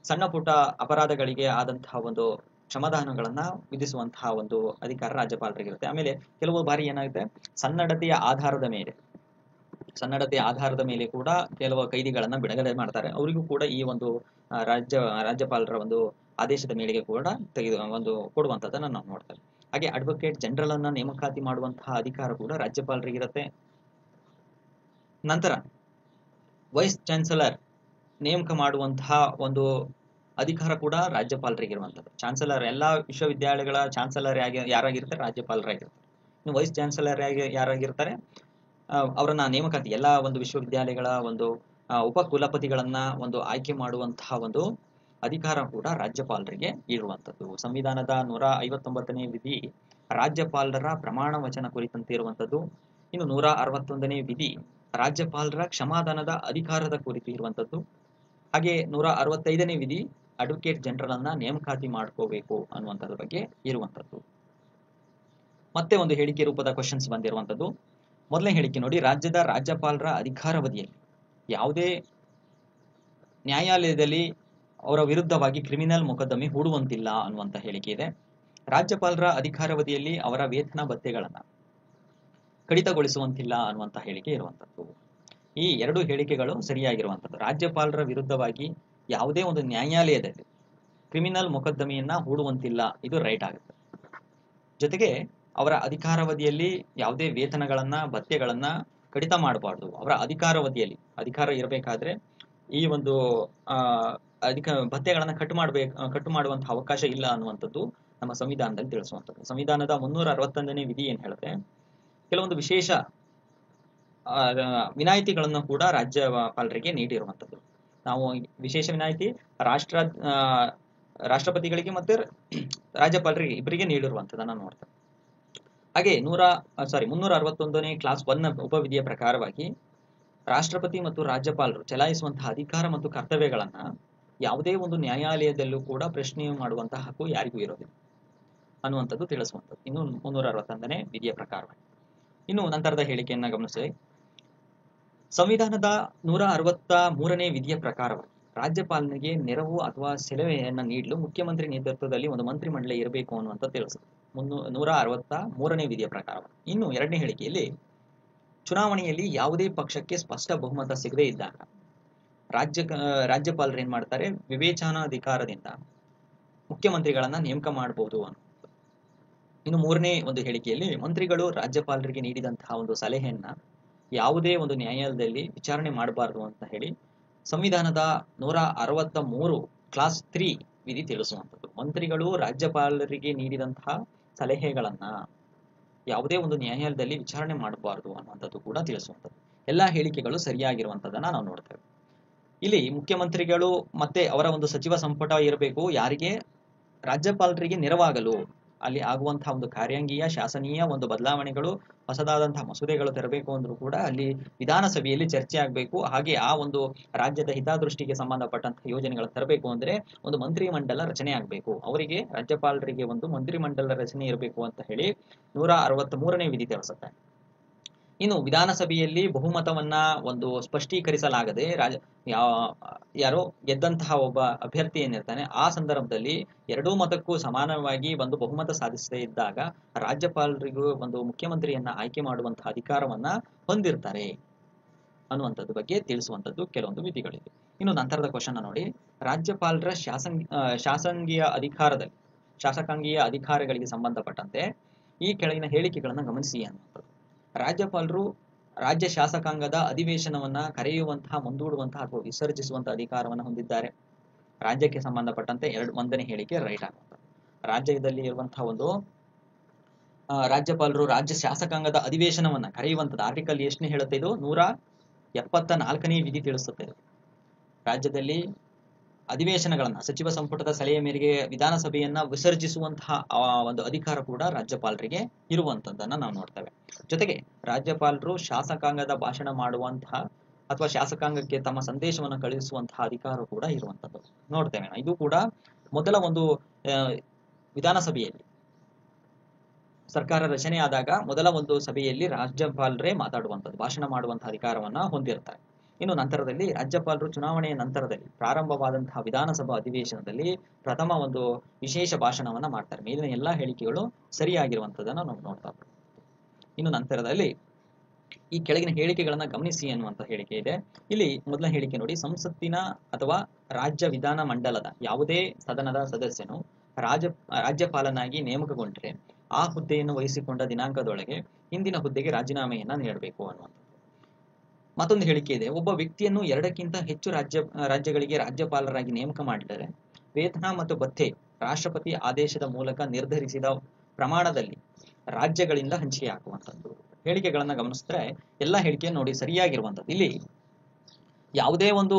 ಸಣ್ಣ ಪುಟ್ಟ ಅಪರಾಧಗಳಿಗೆ ಆದಂತಹ ಒಂದು ಕ್ಷಮಾದಾನಗಳನ್ನ ವಿಧಿಸುವಂತಹ ಒಂದು ಅಧಿಕಾರ ರಾಜ್ಯಪಾಲರಿಗಿರುತ್ತೆ. ಆಮೇಲೆ ಕೆಲವು ಬಾರಿ ಏನಾಗುತ್ತೆ, ಸನ್ನಡತೆಯ ಆಧಾರದ ಮೇಲೆ ಕೂಡ ಕೆಲವು ಕೈದಿಗಳನ್ನ ಬಿಡುಗಡೆ ಮಾಡ್ತಾರೆ. ಅವರಿಗೂ ಕೂಡ ಈ ಒಂದು ರಾಜ್ಯಪಾಲರ ಒಂದು ಆದೇಶದ ಮೇರೆಗೆ ಕೂಡ ಕೊಡುವಂತದನ್ನ ನಾವು ನೋಡ್ತೇವೆ. ಹಾಗೆ ಅಡ್ವೊಕೇಟ್ ಜನರಲ್ ಅನ್ನ ನೇಮಕಾತಿ ಮಾಡುವಂತಹ ಅಧಿಕಾರ ಕೂಡ ರಾಜ್ಯಪಾಲರಿಗಿರುತ್ತೆ. ನಂತರ ವೈಸ್ ಚಾನ್ಸಲರ್ ನೇಮಕ ಮಾಡುವಂತಹ ಒಂದು ಅಧಿಕಾರ ಕೂಡ ರಾಜ್ಯಪಾಲರಿಗಿರುವಂತದ್ದು. ಚಾನ್ಸಲರ್ ಎಲ್ಲಾ ವಿಶ್ವವಿದ್ಯಾಲಯಗಳ ಚಾನ್ಸಲರ್ ಯಾರಾಗಿರ್ತಾರೆ, ರಾಜ್ಯಪಾಲರಾಗಿರ್ತಾರೆ. ಇನ್ನು ವೈಸ್ ಚಾನ್ಸಲರ್ ಯಾರಾಗಿರ್ತಾರೆ, ಅವರನ್ನ ನೇಮಕಾತಿ ಎಲ್ಲಾ ಒಂದು ವಿಶ್ವವಿದ್ಯಾಲಯಗಳ ಒಂದು ಉಪಕುಲಪತಿಗಳನ್ನ ಆಯ್ಕೆ ಮಾಡುವಂತಹ ಒಂದು ಅಧಿಕಾರ ಕೂಡ ರಾಜ್ಯಪಾಲರಿಗೆ ಇರುವಂತದ್ದು. ಸಂವಿಧಾನದ 159ನೇ ವಿಧಿ ರಾಜ್ಯಪಾಲರ ಪ್ರಮಾಣ ವಚನ ಕುರಿತಂತೆ ಇರುವಂತದ್ದು. ಇನ್ನು 161ನೇ ವಿಧಿ ರಾಜ್ಯಪಾಲರ ಕ್ಷಮಾದಾನದ ಅಧಿಕಾರದ ಕುರಿತು ಇರುವಂತದ್ದು. ಹಾಗೆ 165ನೇ ವಿಧಿ ಅಡ್ವೊಕೇಟ್ ಜನರಲ್ ಅನ್ನ ನೇಮಕಾತಿ ಮಾಡ್ಕೋಬೇಕು ಅನ್ನುವಂಥದ್ರ ಬಗ್ಗೆ ಇರುವಂತದ್ದು. ಮತ್ತೆ ಒಂದು ಹೇಳಿಕೆ ರೂಪದ ಕ್ವಶನ್ಸ್ ಬಂದಿರುವಂತದ್ದು. ಮೊದಲನೇ ಹೇಳಿಕೆ ನೋಡಿ. ರಾಜ್ಯದ ರಾಜ್ಯಪಾಲರ ಅಧಿಕಾರಾವಧಿಯಲ್ಲಿ ಯಾವುದೇ ನ್ಯಾಯಾಲಯದಲ್ಲಿ ಅವರ ವಿರುದ್ಧವಾಗಿ ಕ್ರಿಮಿನಲ್ ಮೊಕದ್ದಮೆ ಹೂಡುವಂತಿಲ್ಲ ಅನ್ನುವಂತ ಹೇಳಿಕೆ ಇದೆ. ರಾಜ್ಯಪಾಲರ ಅಧಿಕಾರಾವಧಿಯಲ್ಲಿ ಅವರ ವೇತನ ಭತ್ಯೆಗಳನ್ನ ಕಡಿತಗೊಳಿಸುವಂತಿಲ್ಲ ಅನ್ನುವಂತ ಹೇಳಿಕೆ ಇರುವಂತದ್ದು. ಈ 2 ಹೇಳಿಕೆಗಳು ಸರಿಯಾಗಿರುವಂತದ್ದು. ರಾಜ್ಯಪಾಲರ ವಿರುದ್ಧವಾಗಿ ಯಾವುದೇ ಒಂದು ನ್ಯಾಯಾಲಯದಲ್ಲಿ ಕ್ರಿಮಿನಲ್ ಮೊಕದ್ದಮೆಯನ್ನ ಹೂಡುವಂತಿಲ್ಲ, ಇದು ರೈಟ್ ಆಗುತ್ತೆ. ಜೊತೆಗೆ ಅವರ ಅಧಿಕಾರಾವಧಿಯಲ್ಲಿ ಯಾವುದೇ ವೇತನಗಳನ್ನ ಭತ್ಯೆಗಳನ್ನ ಕಡಿತ ಮಾಡಬಾರ್ದು. ಅವರ ಅಧಿಕಾರ ಇರಬೇಕಾದ್ರೆ ಈ ಒಂದು ಭತ್ಯೆಗಳನ್ನ ಕಟ್ಟು ಮಾಡುವಂತಹ ಅವಕಾಶ ಇಲ್ಲ ಅನ್ನುವಂಥದ್ದು ನಮ್ಮ ಸಂವಿಧಾನದಲ್ಲಿ ತಿಳಿಸುವಂಥದ್ದು. ಸಂವಿಧಾನದ 361ನೇ ವಿಧಿ ಏನ್ ಹೇಳುತ್ತೆ, ಕೆಲವೊಂದು ವಿಶೇಷ ವಿನಾಯಿತಿಗಳನ್ನು ಕೂಡ ರಾಜ್ಯಪಾಲರಿಗೆ ನೀಡಿರುವಂಥದ್ದು. ನಾವು ವಿಶೇಷ ವಿನಾಯಿತಿ ರಾಷ್ಟ್ರಪತಿಗಳಿಗೆ ಮತ್ತೆ ರಾಜ್ಯಪಾಲರಿಗೆ ಇಬ್ಬರಿಗೆ ನೀಡಿರುವಂಥದ್ದನ್ನ ನೋಡ್ತೇವೆ. ಹಾಗೆ 361ನೇ ಕ್ಲಾಸ್ 1 ಉಪವಿಧಿಯ ಪ್ರಕಾರವಾಗಿ ರಾಷ್ಟ್ರಪತಿ ಮತ್ತು ರಾಜ್ಯಪಾಲರು ಚಲಾಯಿಸುವಂತಹ ಅಧಿಕಾರ ಮತ್ತು ಕರ್ತವ್ಯಗಳನ್ನ ಯಾವುದೇ ಒಂದು ನ್ಯಾಯಾಲಯದಲ್ಲೂ ಕೂಡ ಪ್ರಶ್ನೆ ಮಾಡುವಂತಹ ಹಕ್ಕು ಯಾರಿಗೂ ಇರೋದಿಲ್ಲ ಅನ್ನುವಂಥದ್ದು ತಿಳಿಸುವಂಥದ್ದು. ಇನ್ನು 361ನೇ ವಿಧಿಯ ಪ್ರಕಾರವಾಗಿ. ಇನ್ನು ನಂತರದ ಹೇಳಿಕೆಯನ್ನ ಗಮನಿಸಿ. ಸಂವಿಧಾನದ 163ನೇ ವಿಧಿಯ ಪ್ರಕಾರವಾಗಿ ರಾಜ್ಯಪಾಲನಿಗೆ ನೆರವು ಅಥವಾ ಸಲಹೆಯನ್ನ ನೀಡಲು ಮುಖ್ಯಮಂತ್ರಿ ನೇತೃತ್ವದಲ್ಲಿ ಒಂದು ಮಂತ್ರಿಮಂಡಲ ಇರಬೇಕು ಅನ್ನುವಂಥ ತಿಳಿಸುತ್ತೆ 163ನೇ ವಿಧಿಯ ಪ್ರಕಾರ. ಇನ್ನು 2ನೇ ಹೇಳಿಕೆಯಲ್ಲಿ ಚುನಾವಣೆಯಲ್ಲಿ ಯಾವುದೇ ಪಕ್ಷಕ್ಕೆ ಸ್ಪಷ್ಟ ಬಹುಮತ ಸಿಗದೇ ಇದ್ದಾಗ ರಾಜ್ಯಪಾಲರು ಏನ್ ಮಾಡ್ತಾರೆ, ವಿವೇಚನಾಧಿಕಾರದಿಂದ ಮುಖ್ಯಮಂತ್ರಿಗಳನ್ನ ನೇಮಕ ಮಾಡಬಹುದು ಅನ್ನೋದು. ಇನ್ನು ಮೂರನೇ ಒಂದು ಹೇಳಿಕೆಯಲ್ಲಿ ಮಂತ್ರಿಗಳು ರಾಜ್ಯಪಾಲರಿಗೆ ನೀಡಿದಂತಹ ಒಂದು ಸಲಹೆಯನ್ನ ಯಾವುದೇ ಒಂದು ನ್ಯಾಯಾಲಯದಲ್ಲಿ ವಿಚಾರಣೆ ಮಾಡಬಾರದು ಅಂತ ಹೇಳಿ ಸಂವಿಧಾನದ 163 ಕ್ಲಾಸ್ 3 ವಿಧಿ ತಿಳಿಸುವಂಥದ್ದು. ಮಂತ್ರಿಗಳು ರಾಜ್ಯಪಾಲರಿಗೆ ನೀಡಿದಂತಹ ಸಲಹೆಗಳನ್ನ ಯಾವುದೇ ಒಂದು ನ್ಯಾಯಾಲಯದಲ್ಲಿ ವಿಚಾರಣೆ ಮಾಡಬಾರದು ಅನ್ನುವಂಥದ್ದು ಕೂಡ ತಿಳಿಸುವಂಥದ್ದು. ಎಲ್ಲಾ ಹೇಳಿಕೆಗಳು ಸರಿಯಾಗಿರುವಂತದನ್ನ ನಾವು ನೋಡ್ತೇವೆ. ಇಲ್ಲಿ ಮುಖ್ಯಮಂತ್ರಿಗಳು ಮತ್ತೆ ಅವರ ಒಂದು ಸಚಿವ ಸಂಪುಟ ಇರಬೇಕು ಯಾರಿಗೆ, ರಾಜ್ಯಪಾಲರಿಗೆ ನೆರವಾಗಲು. ಅಲ್ಲಿ ಆಗುವಂತಹ ಒಂದು ಕಾರ್ಯಾಂಗೀಯ ಶಾಸನೀಯ ಒಂದು ಬದಲಾವಣೆಗಳು, ಹೊಸದಾದಂತಹ ಮಸೂದೆಗಳು ತರಬೇಕು ಅಂದ್ರೂ ಕೂಡ ಅಲ್ಲಿ ವಿಧಾನಸಭೆಯಲ್ಲಿ ಚರ್ಚೆ ಆಗಬೇಕು. ಹಾಗೆ ಆ ಒಂದು ರಾಜ್ಯದ ಹಿತದೃಷ್ಟಿಗೆ ಸಂಬಂಧಪಟ್ಟಂತಹ ಯೋಜನೆಗಳು ತರಬೇಕು ಅಂದ್ರೆ ಒಂದು ಮಂತ್ರಿ ಮಂಡಲ ರಚನೆ ಆಗಬೇಕು. ಅವರಿಗೆ ರಾಜ್ಯಪಾಲರಿಗೆ ಒಂದು ಮಂತ್ರಿ ಮಂಡಲ ರಚನೆ ಇರಬೇಕು ಅಂತ ಹೇಳಿ 163ನೇ ವಿಧಿ ತಿಳಿಸುತ್ತೆ. ಇನ್ನು ವಿಧಾನಸಭೆಯಲ್ಲಿ ಬಹುಮತವನ್ನ ಒಂದು ಸ್ಪಷ್ಟೀಕರಿಸಲಾಗದೆ ಯಾರೋ ಗೆದ್ದಂತಹ ಒಬ್ಬ ಅಭ್ಯರ್ಥಿ ಏನಿರ್ತಾನೆ ಆ ಸಂದರ್ಭದಲ್ಲಿ ಎರಡೂ ಮತಕ್ಕೂ ಸಮಾನವಾಗಿ ಒಂದು ಬಹುಮತ ಸಾಧಿಸದೇ ಇದ್ದಾಗ ರಾಜ್ಯಪಾಲರಿಗೂ ಒಂದು ಮುಖ್ಯಮಂತ್ರಿಯನ್ನ ಆಯ್ಕೆ ಮಾಡುವಂತಹ ಅಧಿಕಾರವನ್ನ ಹೊಂದಿರ್ತಾರೆ ಅನ್ನುವಂಥದ್ದು ಬಗ್ಗೆ ತಿಳಿಸುವಂಥದ್ದು ಕೆಲವೊಂದು ವಿಧಿಗಳಿವೆ. ಇನ್ನು ನಂತರದ ಕ್ವಶನ್ ನೋಡಿ, ರಾಜ್ಯಪಾಲರ ಶಾಸಕಾಂಗೀಯ ಅಧಿಕಾರಗಳಿಗೆ ಸಂಬಂಧಪಟ್ಟಂತೆ ಈ ಕೆಳಗಿನ ಹೇಳಿಕೆಗಳನ್ನ ಗಮನಿಸಿ ಅನ್ನುವಂಥದ್ದು. ರಾಜ್ಯಪಾಲರು ರಾಜ್ಯ ಶಾಸಕಾಂಗದ ಅಧಿವೇಶನವನ್ನ ಕರೆಯುವಂತಹ, ಮುಂದೂಡುವಂತಹ ಅಥವಾ ವಿಸರ್ಜಿಸುವಂತಹ ಅಧಿಕಾರವನ್ನು ಹೊಂದಿದ್ದಾರೆ. ರಾಜ್ಯಕ್ಕೆ ಸಂಬಂಧಪಟ್ಟಂತೆ ಒಂದನೇ ಹೇಳಿಕೆ ರೈಟ್ ಆಗುವಂಥದ್ದು. ರಾಜ್ಯದಲ್ಲಿ ಇರುವಂತಹ ಒಂದು ರಾಜ್ಯಪಾಲರು ರಾಜ್ಯ ಶಾಸಕಾಂಗದ ಅಧಿವೇಶನವನ್ನ ಕರೆಯುವಂಥದ್ದು ಆರ್ಟಿಕಲ್ ಎಷ್ಟನೇ ಹೇಳುತ್ತೆ, ಇದು 174ನೇ ವಿಧಿ ತಿಳಿಸುತ್ತೆ. ರಾಜ್ಯದಲ್ಲಿ ಅಧಿವೇಶನಗಳನ್ನ ಸಚಿವ ಸಂಪುಟದ ಸಲಹೆಯ ಮೇರೆಗೆ ವಿಧಾನಸಭೆಯನ್ನ ವಿಸರ್ಜಿಸುವಂತಹ ಒಂದು ಅಧಿಕಾರ ಕೂಡ ರಾಜ್ಯಪಾಲರಿಗೆ ಇರುವಂತದ್ದನ್ನ ನಾವು ನೋಡ್ತೇವೆ. ಜೊತೆಗೆ ರಾಜ್ಯಪಾಲರು ಶಾಸಕಾಂಗದ ಭಾಷಣ ಮಾಡುವಂತಹ ಅಥವಾ ಶಾಸಕಾಂಗಕ್ಕೆ ತಮ್ಮ ಸಂದೇಶವನ್ನು ಕಳುಹಿಸುವಂತಹ ಅಧಿಕಾರ ಕೂಡ ಇರುವಂತದ್ದು ನೋಡ್ತೇವೆ. ಇದು ಕೂಡ ಮೊದಲ ಒಂದು ವಿಧಾನಸಭೆಯಲ್ಲಿ ಸರ್ಕಾರ ರಚನೆ ಆದಾಗ ಮೊದಲ ಒಂದು ಸಭೆಯಲ್ಲಿ ರಾಜ್ಯಪಾಲರೇ ಮಾತಾಡುವಂಥದ್ದು, ಭಾಷಣ ಮಾಡುವಂತಹ ಅಧಿಕಾರವನ್ನ ಹೊಂದಿರ್ತಾರೆ. ಇನ್ನು ನಂತರದಲ್ಲಿ ರಾಜ್ಯಪಾಲರು ಚುನಾವಣೆಯ ನಂತರದಲ್ಲಿ ಪ್ರಾರಂಭವಾದಂತಹ ವಿಧಾನಸಭಾ ಅಧಿವೇಶನದಲ್ಲಿ ಪ್ರಥಮ ಒಂದು ವಿಶೇಷ ಭಾಷಣವನ್ನ ಮಾಡ್ತಾರೆ. ಮೇಲಿನ ಎಲ್ಲಾ ಹೇಳಿಕೆಗಳು ಸರಿಯಾಗಿರುವಂತದನ್ನ ನಾವು ನೋಡ್ತಾ ಹೋಗ್ತೀವಿ. ಇನ್ನು ನಂತರದಲ್ಲಿ ಈ ಕೆಳಗಿನ ಹೇಳಿಕೆಗಳನ್ನ ಗಮನಿಸಿ ಅನ್ನುವಂತ ಹೇಳಿಕೆ ಇದೆ. ಇಲ್ಲಿ ಮೊದಲ ಹೇಳಿಕೆ ನೋಡಿ, ಸಂಸತ್ತಿನ ಅಥವಾ ರಾಜ್ಯ ವಿಧಾನ ಮಂಡಲದ ಯಾವುದೇ ಸದನದ ಸದಸ್ಯನು ರಾಜ್ಯಪಾಲನಾಗಿ ನೇಮಕಗೊಂಡ್ರೆ ಆ ಹುದ್ದೆಯನ್ನು ವಹಿಸಿಕೊಂಡ ದಿನಾಂಕದೊಳಗೆ ಹಿಂದಿನ ಹುದ್ದೆಗೆ ರಾಜೀನಾಮೆಯನ್ನ ನೀಡಬೇಕು ಅನ್ನುವಂಥದ್ದು. ಮತ್ತೊಂದು ಹೇಳಿಕೆ ಇದೆ, ಒಬ್ಬ ವ್ಯಕ್ತಿಯನ್ನು 2ಕ್ಕಿಂತ ಹೆಚ್ಚು ರಾಜ್ಯಗಳಿಗೆ ರಾಜ್ಯಪಾಲರಾಗಿ ನೇಮಕ ಮಾಡಿದರೆ ವೇತನ ಮತ್ತು ಭತ್ಯೆ ರಾಷ್ಟ್ರಪತಿ ಆದೇಶದ ಮೂಲಕ ನಿರ್ಧರಿಸಿದ ಪ್ರಮಾಣದಲ್ಲಿ ರಾಜ್ಯಗಳಿಂದ ಹಂಚಿಕೆ ಹಾಕುವಂಥದ್ದು. ಹೇಳಿಕೆಗಳನ್ನ ಗಮನಿಸಿದ್ರೆ ಎಲ್ಲ ಹೇಳಿಕೆ ನೋಡಿ ಸರಿಯಾಗಿರುವಂಥದ್ದು. ಇಲ್ಲಿ ಯಾವುದೇ ಒಂದು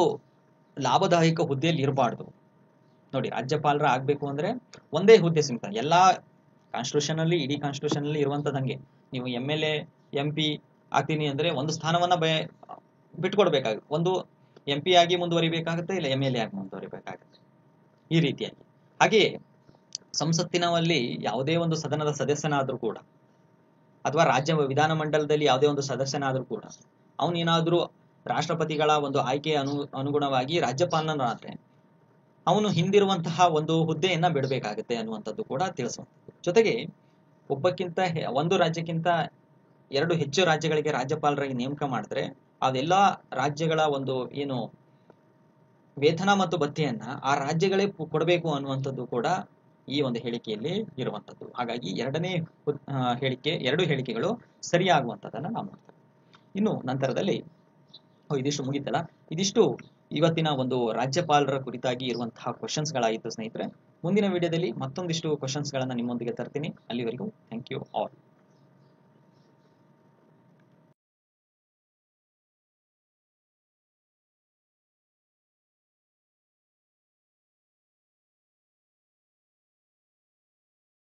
ಲಾಭದಾಯಕ ಹುದ್ದೆಯಲ್ಲಿ ಇರಬಾರ್ದು. ನೋಡಿ, ರಾಜ್ಯಪಾಲರ ಆಗ್ಬೇಕು ಅಂದ್ರೆ ಒಂದೇ ಹುದ್ದೆ ಸಿಗ್ತದೆ. ಎಲ್ಲಾ ಕಾನ್ಸ್ಟಿಟ್ಯೂಷನ್ ಅಲ್ಲಿ, ಇಡೀ ಕಾನ್ಸ್ಟಿಟ್ಯೂಷನ್ ಅಲ್ಲಿ ಇರುವಂತದಂಗೆ ನೀವು MLA MP ಆಗ್ತೀನಿ ಅಂದ್ರೆ ಒಂದು ಸ್ಥಾನವನ್ನ ಬಿಟ್ಕೊಡ್ಬೇಕಾಗುತ್ತೆ. ಒಂದು MP ಆಗಿ ಮುಂದುವರಿಬೇಕಾಗುತ್ತೆ, ಇಲ್ಲ MLA ಆಗಿ ಮುಂದುವರಿಬೇಕಾಗುತ್ತೆ, ಈ ರೀತಿಯಾಗಿ. ಹಾಗೆಯೇ ಸಂಸತ್ತಿನಲ್ಲಿ ಯಾವುದೇ ಒಂದು ಸದನದ ಸದಸ್ಯನಾದ್ರೂ ಕೂಡ ಅಥವಾ ರಾಜ್ಯ ವಿಧಾನಮಂಡಲದಲ್ಲಿ ಯಾವುದೇ ಒಂದು ಸದಸ್ಯನಾದ್ರೂ ಕೂಡ ಅವನೇನಾದ್ರೂ ರಾಷ್ಟ್ರಪತಿಗಳ ಒಂದು ಆಯ್ಕೆಯ ಅನುಗುಣವಾಗಿ ರಾಜ್ಯಪಾಲನಾದ್ರೆ ಅವನು ಹಿಂದಿರುವಂತಹ ಒಂದು ಹುದ್ದೆಯನ್ನ ಬಿಡಬೇಕಾಗುತ್ತೆ ಅನ್ನುವಂಥದ್ದು ಕೂಡ ತಿಳಿಸುವಂಥದ್ದು. ಜೊತೆಗೆ ಒಂದು ರಾಜ್ಯಕ್ಕಿಂತ 2 ಹೆಚ್ಚು ರಾಜ್ಯಗಳಿಗೆ ರಾಜ್ಯಪಾಲರಾಗಿ ನೇಮಕ ಮಾಡಿದ್ರೆ ಅದೆಲ್ಲಾ ರಾಜ್ಯಗಳ ಒಂದು ಏನು ವೇತನ ಮತ್ತು ಭತ್ಯೆಯನ್ನ ಆ ರಾಜ್ಯಗಳೇ ಕೊಡಬೇಕು ಅನ್ನುವಂಥದ್ದು ಕೂಡ ಈ ಒಂದು ಹೇಳಿಕೆಯಲ್ಲಿ ಇರುವಂತದ್ದು. ಹಾಗಾಗಿ ಎರಡು ಹೇಳಿಕೆಗಳು ಸರಿಯಾಗುವಂತದನ್ನ ನಾವು ನೋಡ್ತೇವೆ. ಇನ್ನು ನಂತರದಲ್ಲಿ ಇದಿಷ್ಟು ಮುಗಿತಲ್ಲ, ಇದಿಷ್ಟು ಇವತ್ತಿನ ಒಂದು ರಾಜ್ಯಪಾಲರ ಕುರಿತಾಗಿ ಇರುವಂತಹ ಕ್ವಶನ್ಸ್ ಗಳಾಗಿತ್ತು ಸ್ನೇಹಿತರೆ. ಮುಂದಿನ ವಿಡಿಯೋದಲ್ಲಿ ಮತ್ತೊಂದಿಷ್ಟು ಕ್ವಶನ್ಸ್ ಗಳನ್ನ ನಿಮ್ಮೊಂದಿಗೆ ತರ್ತೀನಿ. ಅಲ್ಲಿವರೆಗೂ ಥ್ಯಾಂಕ್ ಯು ಆಲ್.